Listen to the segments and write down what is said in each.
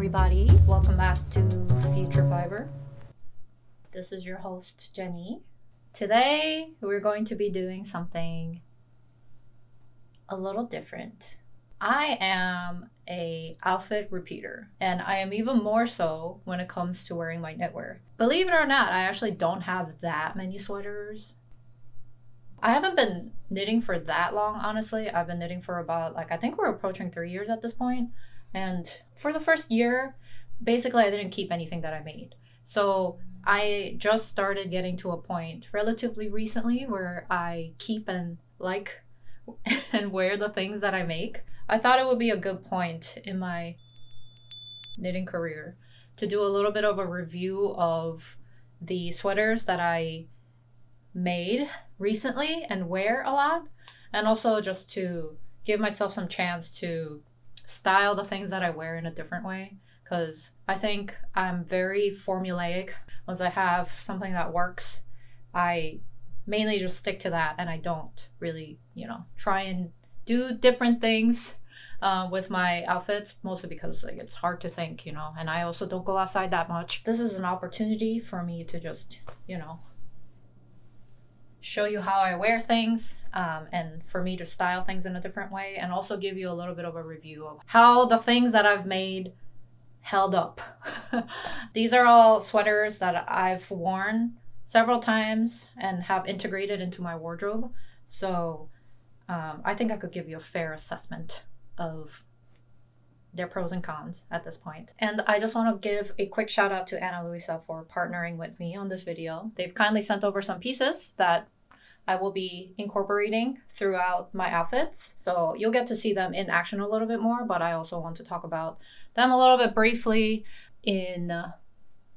everybody, welcome back to Future Fiber. This is your host Jenny. Today we're going to be doing something a little different. I am a outfit repeater, and I am even more so when it comes to wearing my knitwear. Believe it or not, I actually don't have that many sweaters. I haven't been knitting for that long, honestly. I've been knitting for about, I think we're approaching 3 years at this point. And for the first year, basically I didn't keep anything that I made. So I just started getting to a point relatively recently where I keep and like and wear the things that I make. I thought it would be a good point in my knitting career to do a little bit of a review of the sweaters that I made recently and wear a lot, and also just to give myself some chance to style the things that I wear in a different way, because I think I'm very formulaic. Once I have something that works, I mainly just stick to that, and I don't really, try and do different things with my outfits, mostly because it's hard to think, and I also don't go outside that much. This is an opportunity for me to just, show you how I wear things, and for me to style things in a different way, and also give you a little bit of a review of how the things that I've made held up. These are all sweaters that I've worn several times and have integrated into my wardrobe. So I think I could give you a fair assessment of their pros and cons at this point. And I just want to give a quick shout out to Luisa for partnering with me on this video. They've kindly sent over some pieces that I will be incorporating throughout my outfits. So you'll get to see them in action a little bit more, but I also want to talk about them a little bit briefly in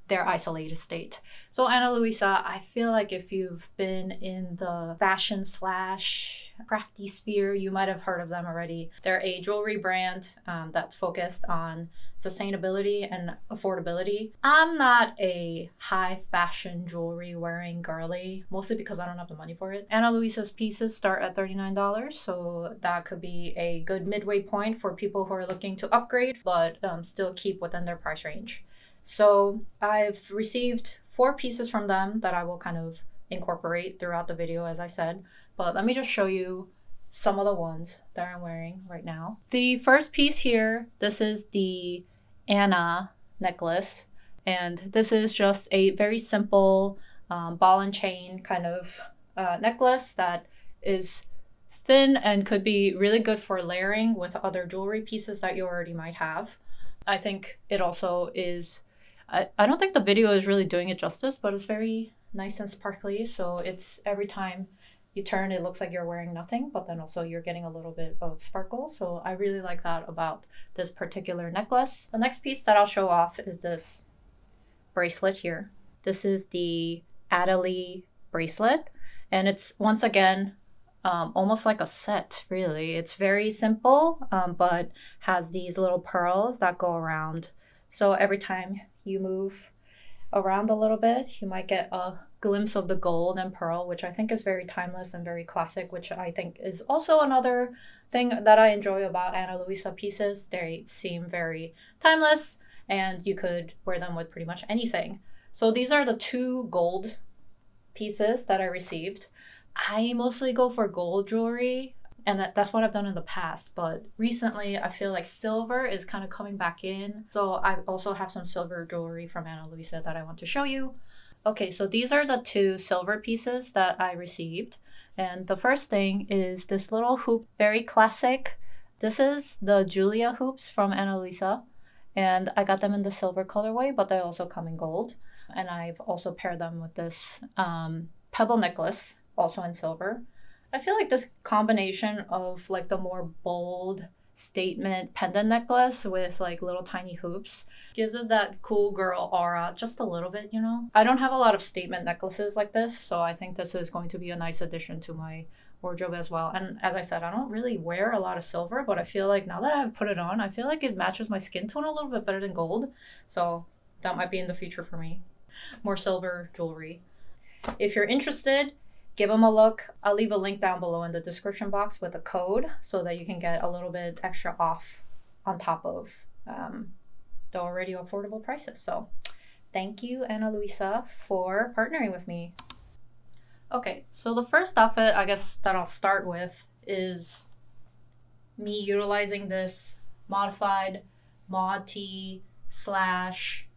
their isolated state. So Luisa, I feel like if you've been in the fashion / crafty sphere, you might have heard of them already. They're a jewelry brand that's focused on sustainability and affordability. I'm not a high fashion jewelry wearing girly, mostly because I don't have the money for it. Luisa's pieces start at $39, so that could be a good midway point for people who are looking to upgrade, but still keep within their price range. So I've received 4 pieces from them that I will kind of incorporate throughout the video, as I said. But let me just show you some of the ones that I'm wearing right now. The first piece here, this is the Anna necklace. And this is just a very simple ball and chain kind of necklace that is thin and could be really good for layering with other jewelry pieces that you already might have. I think it also is... I don't think the video is really doing it justice, but it's very nice and sparkly. So it's every time you turn, it looks like you're wearing nothing, but then also you're getting a little bit of sparkle. So I really like that about this particular necklace. The next piece that I'll show off is this bracelet here. This is the Adelie bracelet, and it's once again almost like a set, really. It's very simple, but has these little pearls that go around. So every time you move around a little bit, you might get a glimpse of the gold and pearl, which I think is very timeless and very classic, which I think is also another thing that I enjoy about Luisa pieces. They seem very timeless, and you could wear them with pretty much anything. So these are the 2 gold pieces that I received. I mostly go for gold jewelry, and that's what I've done in the past, but recently I feel like silver is kind of coming back in. So I also have some silver jewelry from Luisa that I want to show you. Okay, so these are the 2 silver pieces that I received. And the first thing is this little hoop, very classic. This is the Julia hoops from Luisa, and I got them in the silver colorway, but they also come in gold. And I've also paired them with this pebble necklace, also in silver. I feel like this combination of the more bold statement pendant necklace with little tiny hoops gives it that cool girl aura just a little bit, I don't have a lot of statement necklaces like this, so I think this is going to be a nice addition to my wardrobe as well. And as I said, I don't really wear a lot of silver, but I feel like now that I've put it on, I feel like it matches my skin tone a little bit better than gold. So that might be in the future for me. More silver jewelry. If you're interested, give them a look. I'll leave a link down below in the description box with a code so that you can get a little bit extra off on top of the already affordable prices. So thank you, Ana Luisa, for partnering with me. Okay, so the first outfit I guess that I'll start with is me utilizing this modified Maude Tee slash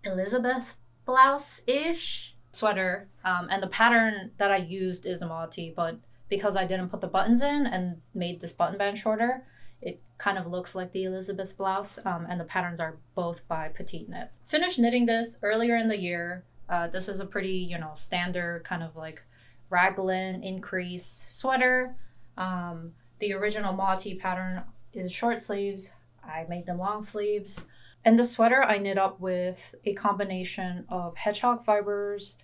Elizabeth blouse-ish sweater. And the pattern that I used is a Maude Tee, but because I didn't put the buttons in and made this button band shorter, it kind of looks like the Elizabeth blouse, and the patterns are both by Petite Knit. Finished knitting this earlier in the year. This is a pretty, standard kind of like raglan increase sweater. The original Maude Tee pattern is short sleeves. I made them long sleeves. And the sweater I knit up with a combination of hedgehog fibers,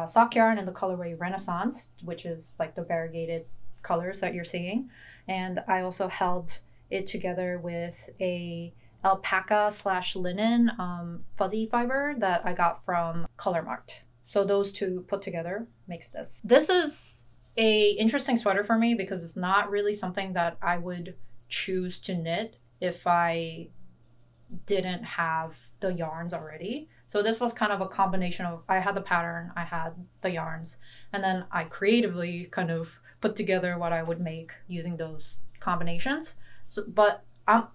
sock yarn in the colorway Renaissance, which is like the variegated colors that you're seeing. And I also held it together with a alpaca slash linen fuzzy fiber that I got from Color Marked. So those two put together makes this. This is a interesting sweater for me because it's not really something that I would choose to knit if I didn't have the yarns already. So this was kind of a combination of, I had the pattern, I had the yarns, and then I creatively kind of put together what I would make using those combinations. So, but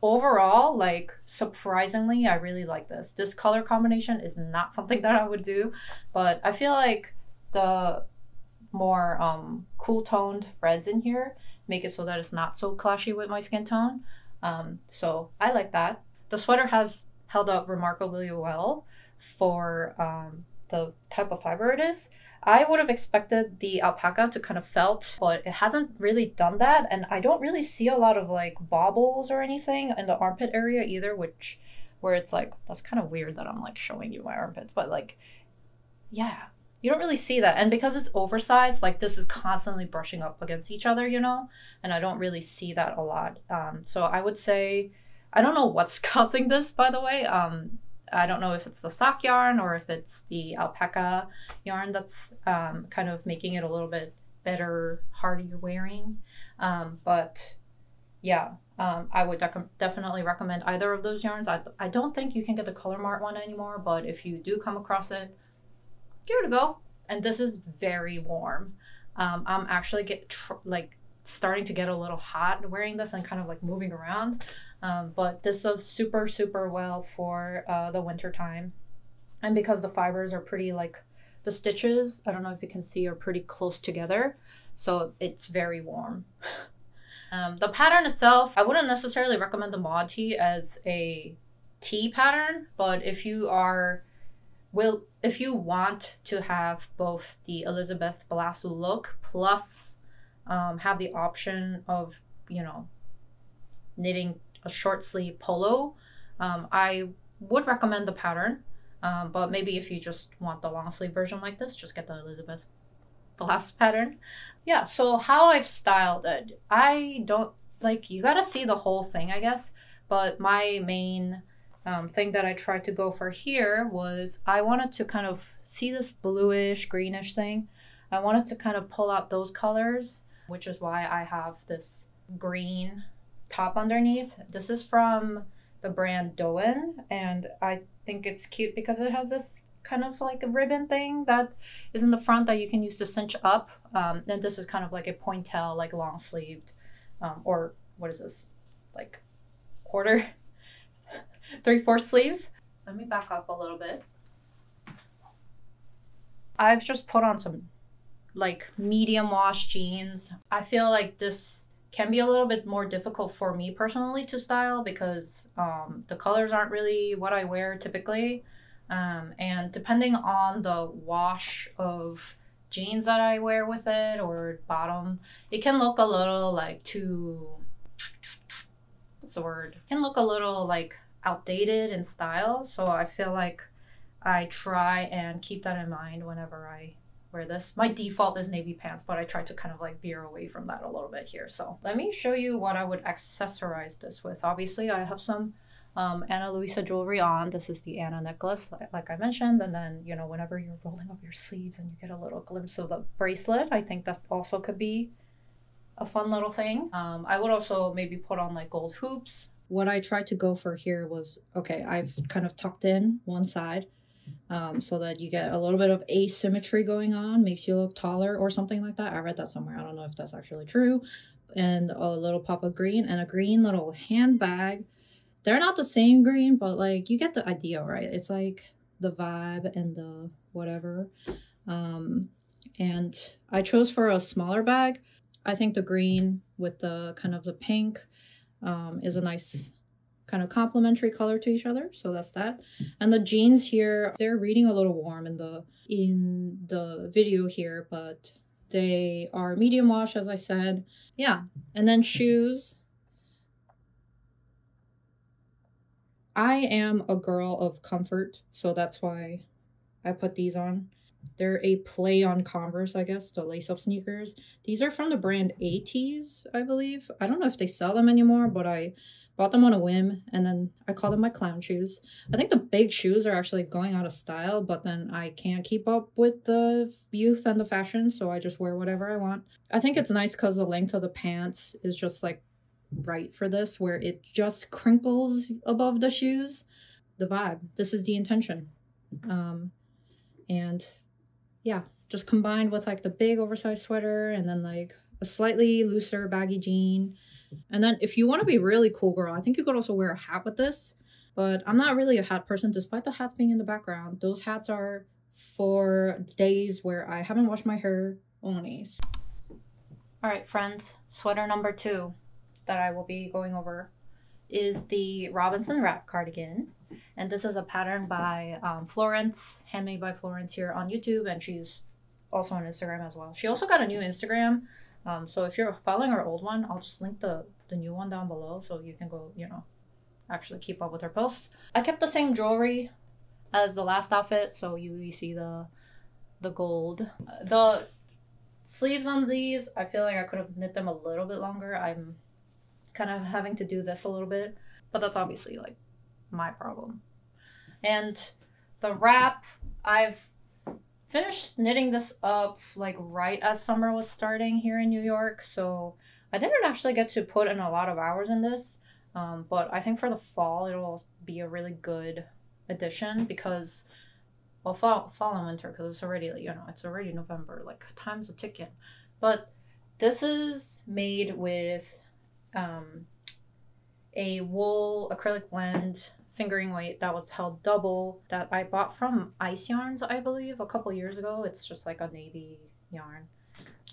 overall, like, surprisingly, I really like this. This color combination is not something that I would do, but I feel like the more cool toned reds in here make it so that it's not so clashy with my skin tone. So I like that. The sweater has held up remarkably well for the type of fiber it is. I would have expected the alpaca to kind of felt, but it hasn't really done that. And I don't really see a lot of like bobbles or anything in the armpit area either, where it's like, that's kind of weird that I'm like showing you my armpits, but like, yeah, you don't really see that. And because it's oversized, like this is constantly brushing up against each other, and I don't really see that a lot. So I would say, I don't know what's causing this, by the way. I don't know if it's the sock yarn or if it's the alpaca yarn that's kind of making it a little bit better, hardier wearing. But yeah, I would definitely recommend either of those yarns. I don't think you can get the Color Mart one anymore, but if you do come across it, give it a go. And this is very warm. I'm actually starting to get a little hot wearing this and kind of like moving around. But this does super, super well for the winter time. And because the fibers are pretty, like, the stitches, I don't know if you can see, are pretty close together. So it's very warm. The pattern itself, I wouldn't necessarily recommend the Maude Tee as a tee pattern, but if you want to have both the Elizabeth blouse look plus have the option of, knitting a short sleeve polo, I would recommend the pattern. But maybe if you just want the long sleeve version like this, just get the Elizabeth blouse pattern. Yeah, so how I've styled it, I don't, like, you gotta see the whole thing, I guess. But my main thing that I tried to go for here was I wanted to kind of see this bluish, greenish thing. I wanted to kind of pull out those colors, which is why I have this green top underneath. This is from the brand Doen, and I think it's cute because it has this kind of like a ribbon thing that is in the front that you can use to cinch up. And this is kind of like a pointel, like long sleeved, or what is this, like quarter, 3/4 sleeves. Let me back up a little bit. I've just put on some like medium wash jeans. I feel like this can be a little bit more difficult for me personally to style because the colors aren't really what I wear typically. And depending on the wash of jeans that I wear with it or bottom, it can look a little like what's the word? It can look a little like outdated in style. So I feel like I try and keep that in mind whenever I wear this. My default is navy pants, but I try to kind of like veer away from that a little bit here. So let me show you what I would accessorize this with. Obviously, I have some Ana Luisa jewelry on. This is the Ana necklace, like I mentioned. And then, whenever you're rolling up your sleeves and you get a little glimpse of the bracelet, I think that also could be a fun little thing. I would also maybe put on like gold hoops. what I tried to go for here was, okay, I've kind of tucked in one side so that you get a little bit of asymmetry going on, makes you look taller or something like that. I read that somewhere. I don't know if that's actually true. And a little pop of green and a green little handbag. They're not the same green, but like you get the idea, right? It's like the vibe and the whatever. And I chose for a smaller bag. I think the green with the kind of the pink is a nice kind of complementary color to each other. So that's that. And the jeans here, they're reading a little warm in the video here, but they are medium wash, as I said. Yeah. And then shoes. I am a girl of comfort, so that's why I put these on. They're a play on Converse, I guess, the lace-up sneakers. These are from the brand ATEEZ, I believe. I don't know if they sell them anymore, but I bought them on a whim, and then I call them my clown shoes. I think the big shoes are actually going out of style, but then I can't keep up with the youth and the fashion, so I just wear whatever I want. I think it's nice because the length of the pants is just like right for this, where it just crinkles above the shoes. The vibe. This is the intention. And yeah, just combined with like the big oversized sweater and then like a slightly looser baggy jean. And then if you want to be really cool girl, I think you could also wear a hat with this, but I'm not really a hat person despite the hats being in the background. Those hats are for days where I haven't washed my hair only. All right, friends, sweater number 2 that I will be going over is the Robinson wrap cardigan. And this is a pattern by Florence, handmade by Florence here on YouTube, and she's also on Instagram as well. She also got a new Instagram, so if you're following her old one, I'll just link the new one down below so you can go, you know, actually keep up with her posts. I kept the same jewelry as the last outfit, so you see the gold. The sleeves on these, I feel like I could have knit them a little bit longer. I'm kind of having to do this a little bit, but that's obviously like my problem. And the wrap, I've finished knitting this up like right as summer was starting here in New York, so I didn't actually get to put in a lot of hours in this, but I think for the fall it'll be a really good addition because, well, fall and winter, because it's already, you know, it's already November, like time's a ticking. But this is made with a wool acrylic blend fingering weight that was held double that I bought from Ice Yarns, I believe, a couple years ago. It's just like a navy yarn.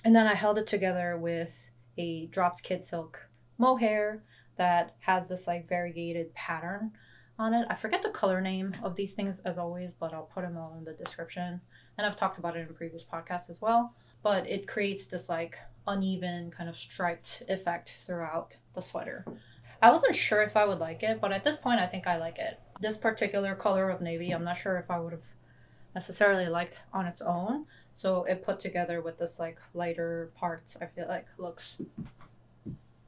And then I held it together with a Drops Kid Silk mohair that has this like variegated pattern on it. I forget the color name of these things as always, but I'll put them all in the description. And I've talked about it in previous podcasts as well. But it creates this like uneven kind of striped effect throughout the sweater. I wasn't sure if I would like it, but at this point I think I like it. This particular color of navy, I'm not sure if I would have necessarily liked on its own. So it put together with this like lighter parts, I feel like looks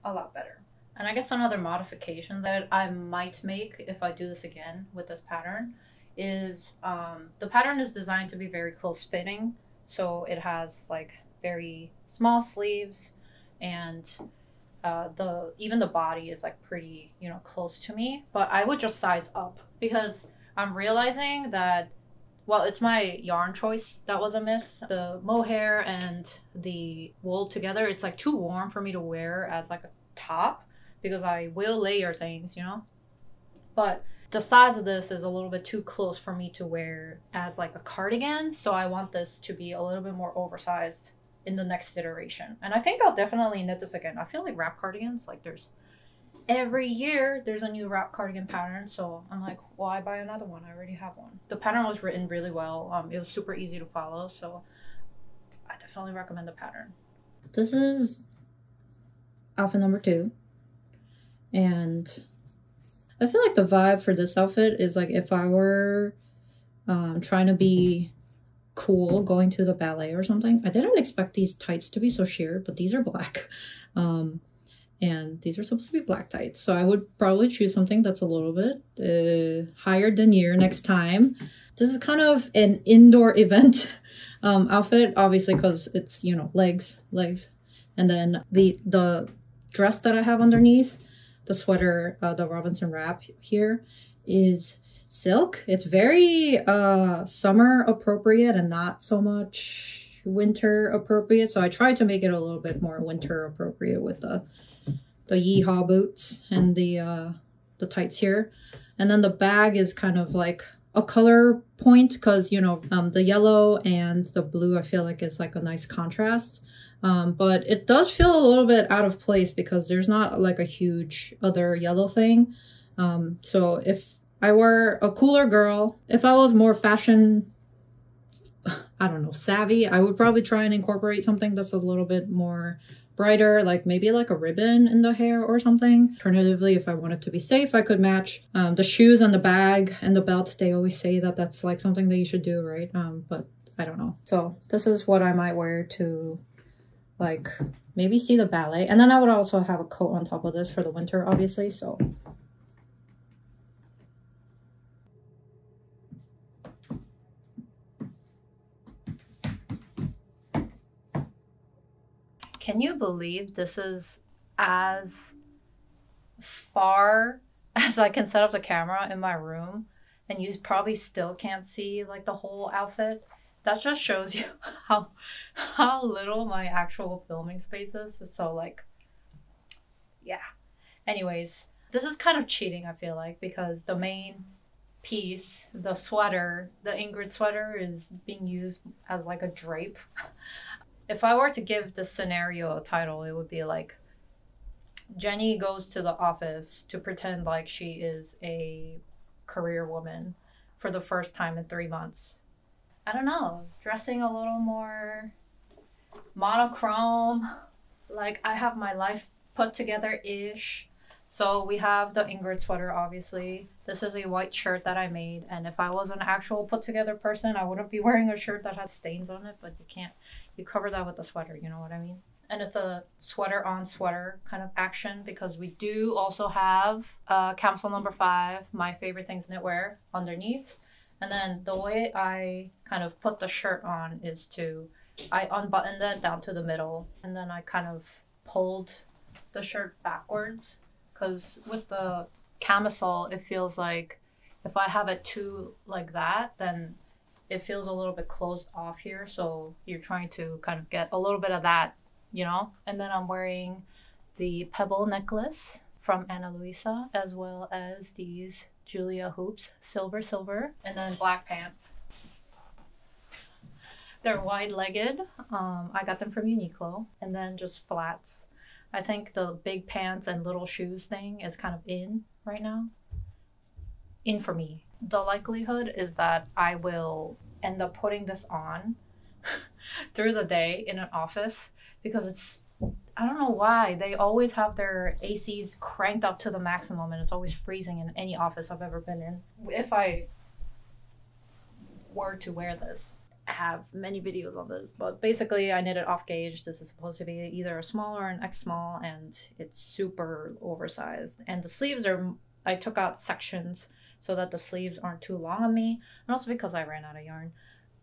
a lot better. And I guess another modification that I might make if I do this again with this pattern is the pattern is designed to be very close fitting. So it has like very small sleeves, and even the body is like pretty, you know, close to me. But I would just size up because I'm realizing that, well, it's my yarn choice that was a miss. The mohair and the wool together, it's like too warm for me to wear as like a top because I will layer things, you know. But the size of this is a little bit too close for me to wear as like a cardigan, so I want this to be a little bit more oversized in the next iteration. And I think I'll definitely knit this again. I feel like wrap cardigans, like every year there's a new wrap cardigan pattern, so I'm like, why buy another one? I already have one. The pattern was written really well. It was super easy to follow, so I definitely recommend the pattern. This is outfit number 2, and I feel like the vibe for this outfit is like if I were trying to be cool going to the ballet or something. I didn't expect these tights to be so sheer, but these are black. And these are supposed to be black tights. So I would probably choose something that's a little bit higher denier next time. This is kind of an indoor event outfit, obviously, because it's, you know, legs. And then the dress that I have underneath, the sweater, the Robinson wrap here, is silk. It's very summer appropriate and not so much winter appropriate. So I tried to make it a little bit more winter appropriate with the Yeehaw boots and the tights here. And then the bag is kind of like a color point because, you know, the yellow and the blue I feel like is like a nice contrast. But it does feel a little bit out of place because there's not like a huge other yellow thing. So if I were a cooler girl, if I was more fashion, I don't know, savvy, I would probably try and incorporate something that's a little bit more brighter, like maybe like a ribbon in the hair or something. Alternatively, if I wanted to be safe, I could match the shoes and the bag and the belt. They always say that that's like something that you should do, right? But I don't know. So this is what I might wear to like maybe see the ballet. And then I would also have a coat on top of this for the winter, obviously, so. Can you believe this is as far as I can set up the camera in my room and you probably still can't see like the whole outfit? That just shows you how little my actual filming space is. So like, yeah. Anyways, this is kind of cheating, I feel like, because the main piece, the sweater, the Ingrid sweater, is being used as like a drape. If I were to give this scenario a title, it would be like, Jenny goes to the office to pretend like she is a career woman for the first time in 3 months. I don't know, dressing a little more monochrome, like I have my life put together-ish. So we have the Ingrid sweater, obviously. This is a white shirt that I made, and if I was an actual put-together person, I wouldn't be wearing a shirt that has stains on it, but you can't. You cover that with a sweater, you know what I mean? And it's a sweater on sweater kind of action because we do also have capsule number 5, my favorite things knitwear, underneath. And then the way I kind of put the shirt on is I unbuttoned it down to the middle, and then I kind of pulled the shirt backwards because with the camisole, it feels like if I have it too like that, then it feels a little bit closed off here. So you're trying to kind of get a little bit of that, you know? And then I'm wearing the pebble necklace from Luisa, as well as these Julia hoops, silver, and then black pants. They're wide-legged. I got them from Uniqlo. And then just flats. I think the big pants and little shoes thing is kind of in right now. In for me. The likelihood is that I will end up putting this on through the day in an office because it's, I don't know why, they always have their ACs cranked up to the maximum and it's always freezing in any office I've ever been in. If I were to wear this, I have many videos on this, but basically I knit it off gauge. This is supposed to be either a small or an X small, and it's super oversized. And the sleeves are, I took out sections so that the sleeves aren't too long on me, and also because I ran out of yarn.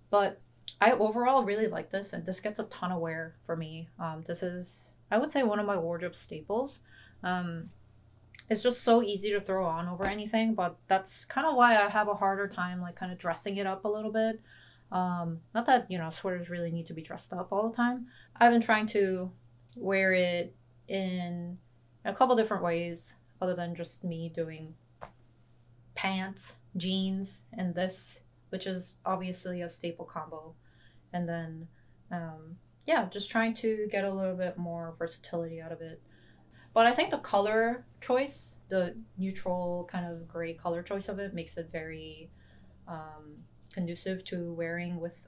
But I overall really like this, and this gets a ton of wear for me. This is, I would say, one of my wardrobe staples. It's just so easy to throw on over anything, but that's kind of why I have a harder time like kind of dressing it up a little bit. Not that, you know, sweaters really need to be dressed up all the time. I've been trying to wear it in a couple different ways other than just me doing pants, jeans, and this, which is obviously a staple combo. And then, yeah, just trying to get a little bit more versatility out of it. But I think the color choice, the neutral kind of gray color choice of it, makes it very conducive to wearing with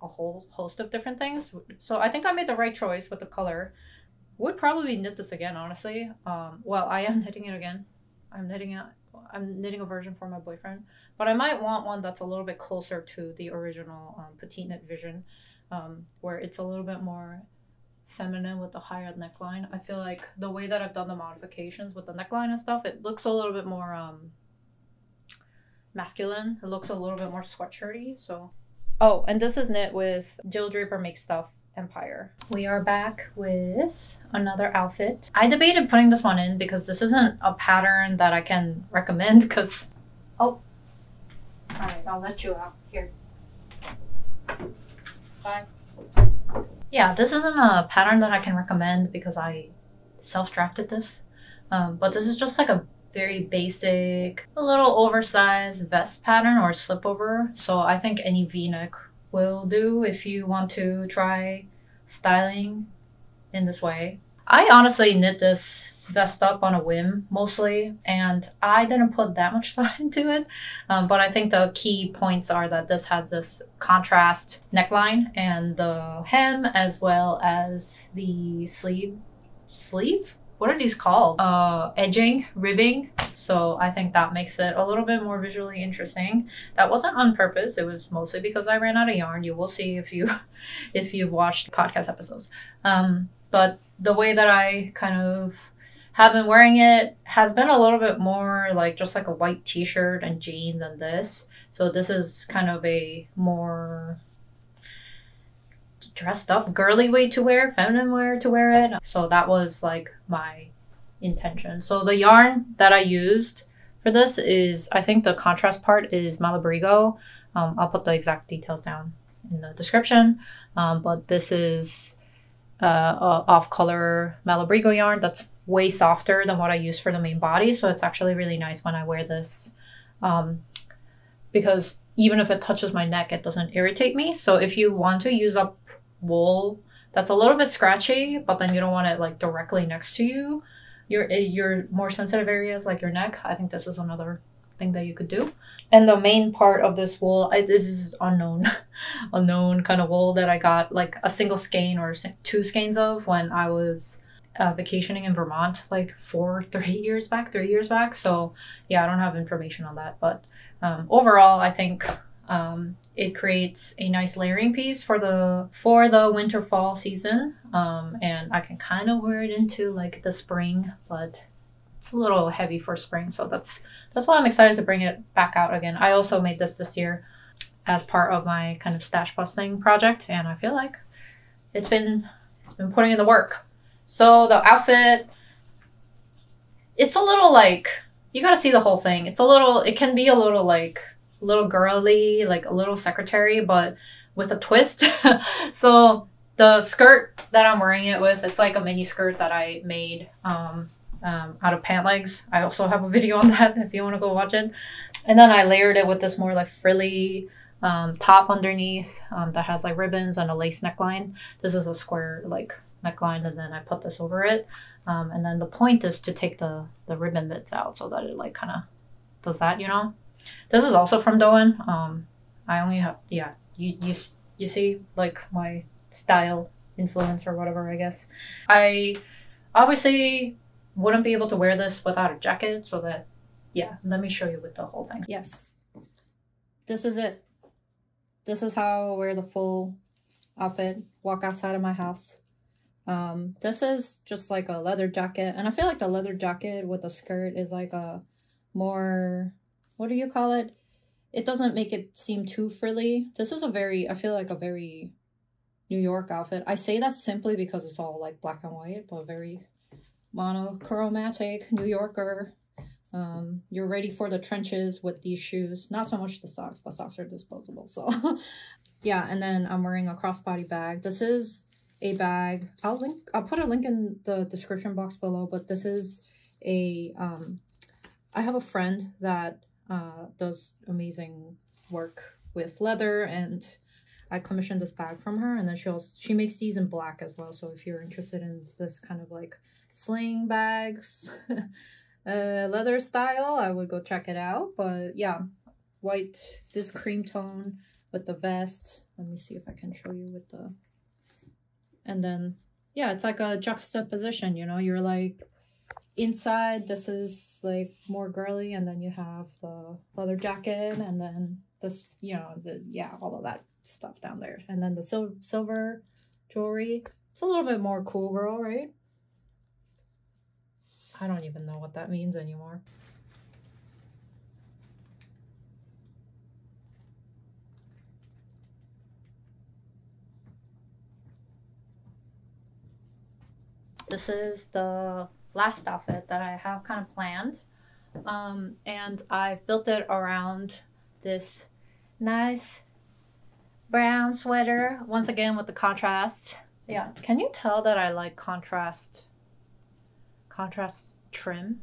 a whole host of different things. So I think I made the right choice with the color. Would probably knit this again, honestly. Well, I am knitting it again. I'm knitting a version for my boyfriend, but I might want one that's a little bit closer to the original Petite Knit Vision, where it's a little bit more feminine with the higher neckline. I feel like the way that I've done the modifications with the neckline and stuff, it looks a little bit more masculine. It looks a little bit more sweatshirty. So, oh, and this is knit with Jill Draper Makes Stuff Empire. We are back with another outfit. I debated putting this one in because this isn't a pattern that I can recommend because... Oh. Alright, I'll let you out. Here. Bye. Yeah, this isn't a pattern that I can recommend because I self-drafted this. But this is just like a very basic, a little oversized vest pattern or slip over. So I think any V-neck will do if you want to try styling in this way. I honestly knit this vest up on a whim mostly, and I didn't put that much thought into it. But I think the key points are that this has this contrast neckline and the hem as well as the sleeve? What are these called? Edging, ribbing. So I think that makes it a little bit more visually interesting. That wasn't on purpose. It was mostly because I ran out of yarn. You will see if you've watched podcast episodes. But the way that I kind of have been wearing it has been a little bit more like just like a white t-shirt and jeans than this. So this is kind of a more dressed up girly way to wear, feminine way to wear it. So that was like my intention. So the yarn that I used for this is, I think the contrast part is Malabrigo. I'll put the exact details down in the description. But this is a off-color Malabrigo yarn that's way softer than what I use for the main body. So it's actually really nice when I wear this because even if it touches my neck, it doesn't irritate me. So if you want to use up wool that's a little bit scratchy, but then you don't want it like directly next to you, your more sensitive areas like your neck, I think this is another thing that you could do. And the main part of this wool, this is unknown kind of wool that I got like a single skein or 2 skeins of when I was vacationing in Vermont like 3 years back. So yeah, I don't have information on that, but overall I think it creates a nice layering piece for the winter fall season, and I can kind of wear it into like the spring, but it's a little heavy for spring, so that's why I'm excited to bring it back out again. I also made this year as part of my kind of stash busting project, and I feel like it's been putting in the work. So the outfit, it's a little like, you gotta see the whole thing. It can be a little like a little girly, like a little secretary, but with a twist. So the skirt that I'm wearing it with, it's like a mini skirt that I made out of pant legs. I also have a video on that if you want to go watch it. And then I layered it with this more like frilly top underneath that has like ribbons and a lace neckline. This is a square like neckline, and then I put this over it. And then the point is to take the ribbon bits out so that it like kind of does that, you know. This is also from Doen. I only have, yeah, you see like my style influence or whatever, I guess. I obviously wouldn't be able to wear this without a jacket, so that, yeah, let me show you with the whole thing. Yes, this is it. This is how I wear the full outfit, walk outside of my house. This is just like a leather jacket, and I feel like the leather jacket with the skirt is like a more, what do you call it? It doesn't make it seem too frilly. This is I feel like a very New York outfit. I say that simply because it's all like black and white, but very monochromatic New Yorker. You're ready for the trenches with these shoes. Not so much the socks, but socks are disposable, so. Yeah, and then I'm wearing a crossbody bag. This is a bag. I'll put a link in the description box below, but this is a, I have a friend that does amazing work with leather, and I commissioned this bag from her, and then she makes these in black as well. So if you're interested in this kind of like sling bags, leather style, I would go check it out. But yeah, white, this cream tone with the vest. Let me see if I can show you with the, and then yeah, it's like a juxtaposition, you know. You're like inside, this is like more girly, and then you have the leather jacket, and then this, you know, yeah, all of that stuff down there, and then the silver jewelry. It's a little bit more cool girl, right? I don't even know what that means anymore. This is the last outfit that I have kind of planned. And I've built it around this nice brown sweater, once again with the contrast. Yeah, can you tell that I like contrast trim?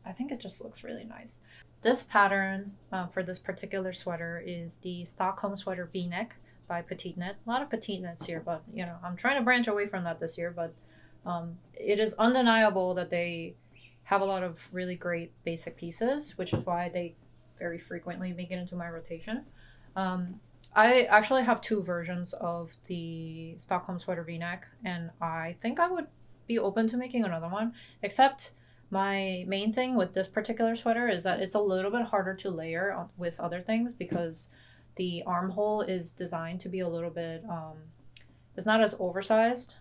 I think it just looks really nice. This pattern for this particular sweater is the Stockholm sweater v-neck by Petite Knit. A lot of Petite Knits here, but you know, I'm trying to branch away from that this year, but it is undeniable that they have a lot of really great basic pieces, which is why they very frequently make it into my rotation. I actually have two versions of the Stockholm sweater v-neck, and I think I would be open to making another one, except my main thing with this particular sweater is that it's a little bit harder to layer with other things because the armhole is designed to be a little bit, it's not as oversized.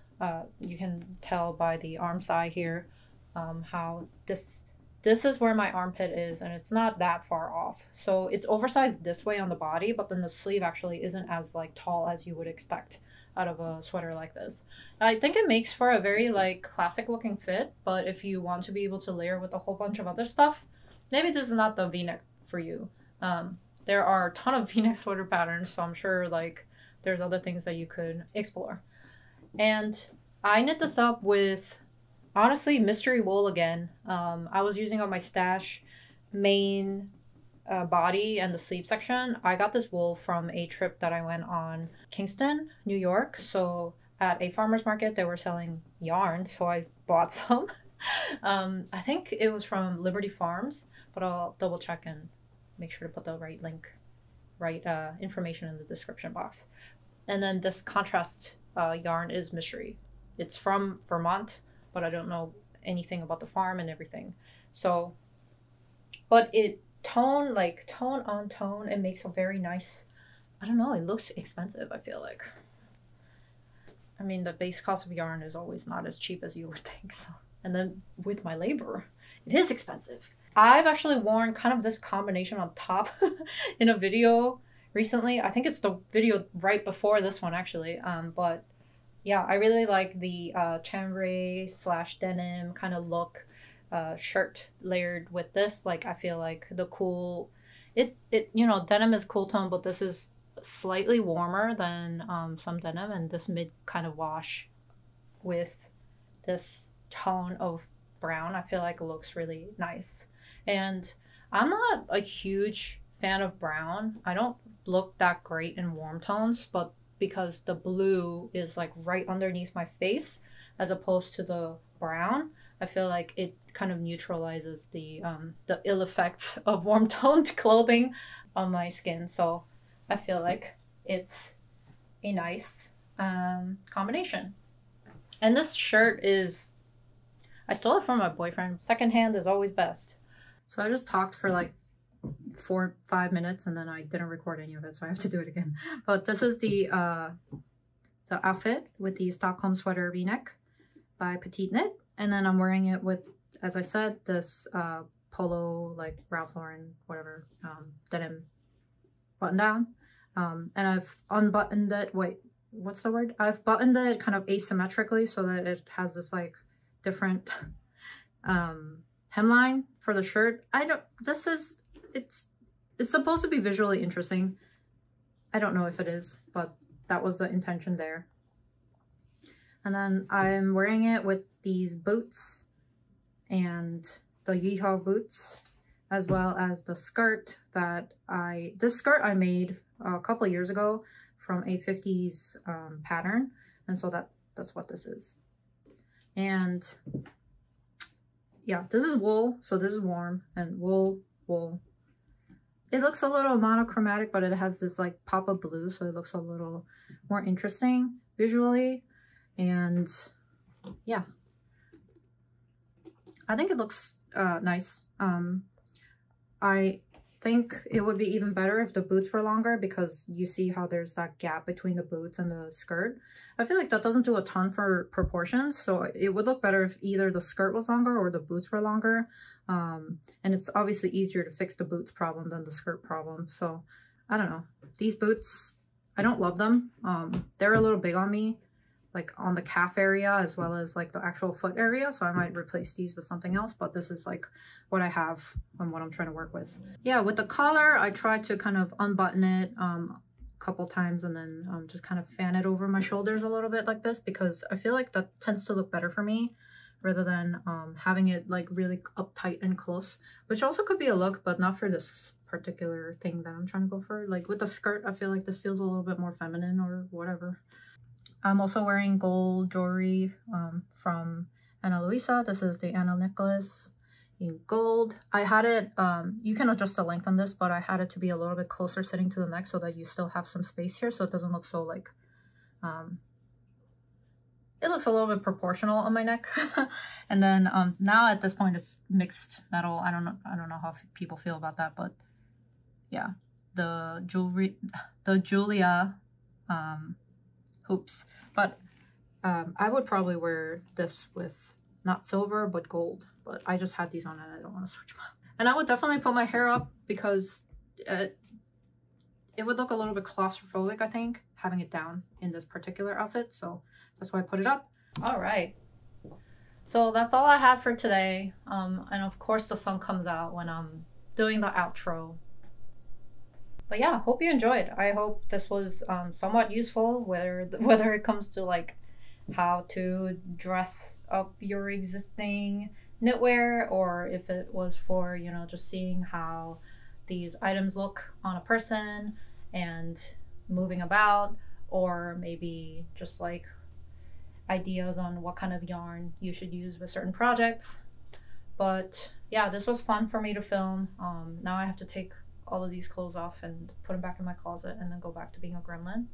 You can tell by the arm side here how this is where my armpit is, and it's not that far off. So it's oversized this way on the body, but then the sleeve actually isn't as like tall as you would expect out of a sweater like this. I think it makes for a very like classic looking fit, but if you want to be able to layer with a whole bunch of other stuff, maybe this is not the v-neck for you. There are a ton of v-neck sweater patterns, so I'm sure like there's other things that you could explore. And I knit this up with, honestly, mystery wool again. I was using on my stash main body and the sleeve section. I got this wool from a trip that I went on Kingston, New York. So at a farmer's market, they were selling yarn, so I bought some. I think it was from Liberty Farms, but I'll double check and make sure to put the right link, right information in the description box. And then this contrast yarn is mystery. It's from Vermont, but I don't know anything about the farm and everything. So, but it tone on tone, it makes a very nice, I don't know, it looks expensive, I feel like. I mean, the base cost of yarn is always not as cheap as you would think. So, and then with my labor, it is expensive. I've actually worn kind of this combination on top in a video recently. I think it's the video right before this one actually. But yeah, I really like the chambray / denim kind of look shirt layered with this. Like, I feel like the cool, you know, denim is cool tone, but this is slightly warmer than some denim, and this mid kind of wash with this tone of brown, I feel like it looks really nice. And I'm not a huge fan of brown. I don't look that great in warm tones, but because the blue is like right underneath my face as opposed to the brown, I feel like it kind of neutralizes the ill effects of warm toned clothing on my skin. So I feel like it's a nice combination. And this shirt is, I stole it from my boyfriend. Secondhand is always best. So I just talked for like 4-5 minutes and then I didn't record any of it, so I have to do it again. But this is the outfit with the Stockholm sweater v-neck by Petite Knit, and then I'm wearing it with, as I said, this polo, like Ralph Lauren whatever denim button down, and I've unbuttoned it, wait, what's the word, I've buttoned it kind of asymmetrically so that it has this like different hemline for the shirt. It's supposed to be visually interesting. I don't know if it is, but that was the intention there. And then I'm wearing it with these boots and the Yeehaw boots, as well as the skirt that this skirt I made a couple of years ago from a 50s pattern. And so that's what this is. And yeah, this is wool, so this is warm, and wool. It looks a little monochromatic, but it has this like pop of blue, so it looks a little more interesting visually. And yeah, I think it looks nice. I think it would be even better if the boots were longer, because you see how there's that gap between the boots and the skirt. I feel like that doesn't do a ton for proportions, so it would look better if either the skirt was longer or the boots were longer. And it's obviously easier to fix the boots problem than the skirt problem. So I don't know. These boots, I don't love them. They're a little big on me, like on the calf area as well as like the actual foot area, so I might replace these with something else, but this is like what I have and what I'm trying to work with. Yeah, with the collar, I tried to kind of unbutton it a couple times and then just kind of fan it over my shoulders a little bit like this, because I feel like that tends to look better for me rather than having it like really uptight and close, which also could be a look, but not for this particular thing that I'm trying to go for. Like with the skirt, I feel like this feels a little bit more feminine or whatever. I'm also wearing gold jewelry from Ana Luisa. This is the Ana necklace in gold. I had it, you can adjust the length on this, but I had it to be a little bit closer sitting to the neck so that you still have some space here, so it doesn't look so like, it looks a little bit proportional on my neck. And then now at this point it's mixed metal. I don't know how people feel about that, but yeah, the Julia hoops. But I would probably wear this with not silver but gold, but I just had these on and I don't want to switch them up. And I would definitely put my hair up because it would look a little bit claustrophobic, I think, having it down in this particular outfit, so that's why I put it up. All right, so that's all I had for today, and of course the sun comes out when I'm doing the outro. But yeah, hope you enjoyed. I hope this was somewhat useful, whether it comes to like how to dress up your existing knitwear, or if it was for, you know, just seeing how these items look on a person and moving about, or maybe just like ideas on what kind of yarn you should use with certain projects. But yeah, this was fun for me to film. Now I have to take all of these clothes off and put them back in my closet and then go back to being a gremlin.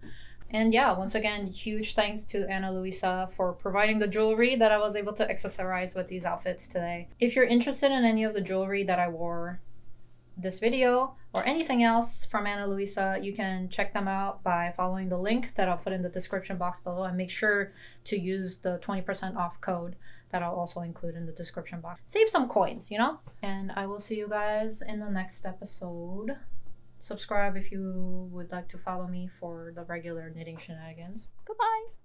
And yeah, once again, huge thanks to Ana Luisa for providing the jewelry that I was able to accessorize with these outfits today. If you're interested in any of the jewelry that I wore this video or anything else from Ana Luisa, you can check them out by following the link that I'll put in the description box below, and make sure to use the 20% off code that I'll also include in the description box. Save some coins, you know? And I will see you guys in the next episode. Subscribe if you would like to follow me for the regular knitting shenanigans. Goodbye!